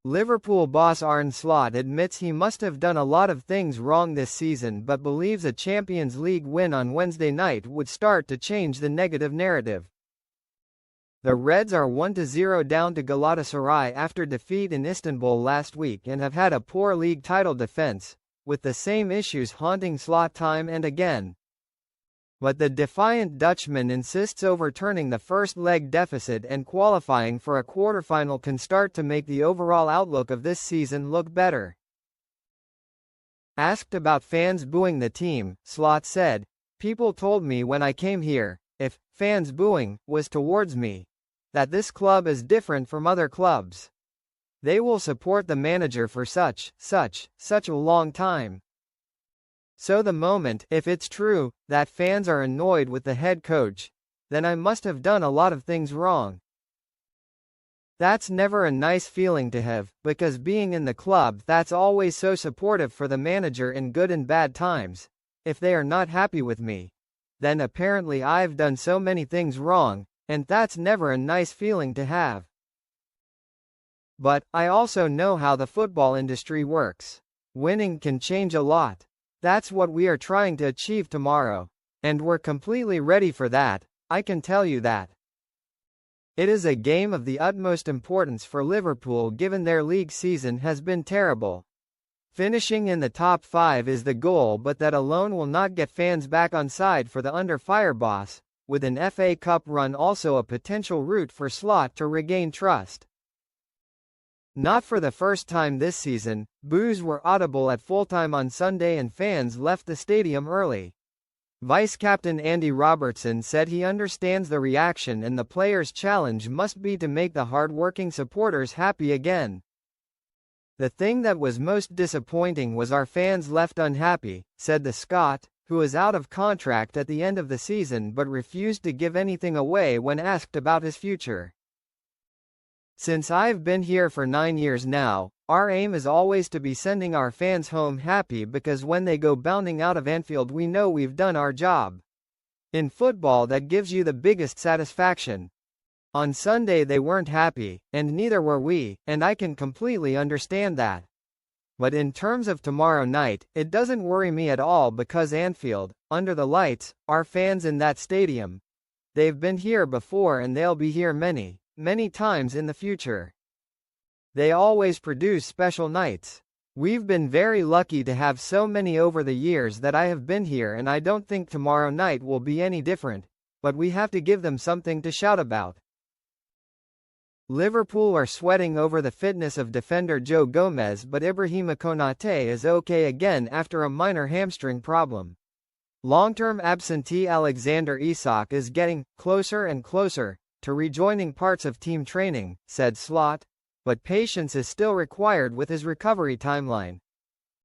Liverpool boss Arne Slot admits he must have done a lot of things wrong this season but believes a Champions League win on Wednesday night would start to change the negative narrative. The Reds are 1-0 down to Galatasaray after defeat in Istanbul last week and have had a poor league title defense, with the same issues haunting Slot time and again. But the defiant Dutchman insists overturning the first leg deficit and qualifying for a quarterfinal can start to make the overall outlook of this season look better. Asked about fans booing the team, Slot said, "People told me when I came here, if fans booing was towards me, that this club is different from other clubs. They will support the manager for such a long time. So the moment, if it's true, that fans are annoyed with the head coach, then I must have done a lot of things wrong. That's never a nice feeling to have, because being in the club that's always so supportive for the manager in good and bad times, if they are not happy with me, then apparently I've done so many things wrong, and that's never a nice feeling to have. But I also know how the football industry works. Winning can change a lot. That's what we are trying to achieve tomorrow. And we're completely ready for that, I can tell you that. It is a game of the utmost importance for Liverpool given their league season has been terrible. Finishing in the top 5 is the goal, but that alone will not get fans back on side for the under-fire boss, with an FA Cup run also a potential route for Slot to regain trust. Not for the first time this season, boos were audible at full-time on Sunday and fans left the stadium early. Vice-captain Andy Robertson said he understands the reaction and the players' challenge must be to make the hard-working supporters happy again. The thing that was most disappointing was our fans left unhappy, said the Scot, who is out of contract at the end of the season but refused to give anything away when asked about his future. Since I've been here for 9 years now, our aim is always to be sending our fans home happy because when they go bounding out of Anfield we know we've done our job. In football that gives you the biggest satisfaction. On Sunday they weren't happy, and neither were we, and I can completely understand that. But in terms of tomorrow night, it doesn't worry me at all because Anfield, under the lights, our fans in that stadium. They've been here before and they'll be here many times in the future. They always produce special nights. We've been very lucky to have so many over the years that I have been here and I don't think tomorrow night will be any different, but we have to give them something to shout about." Liverpool are sweating over the fitness of defender Joe Gomez, but Ibrahima Konate is okay again after a minor hamstring problem. Long-term absentee Alexander Isak is getting closer and closer to rejoining parts of team training, said Slot, but patience is still required with his recovery timeline.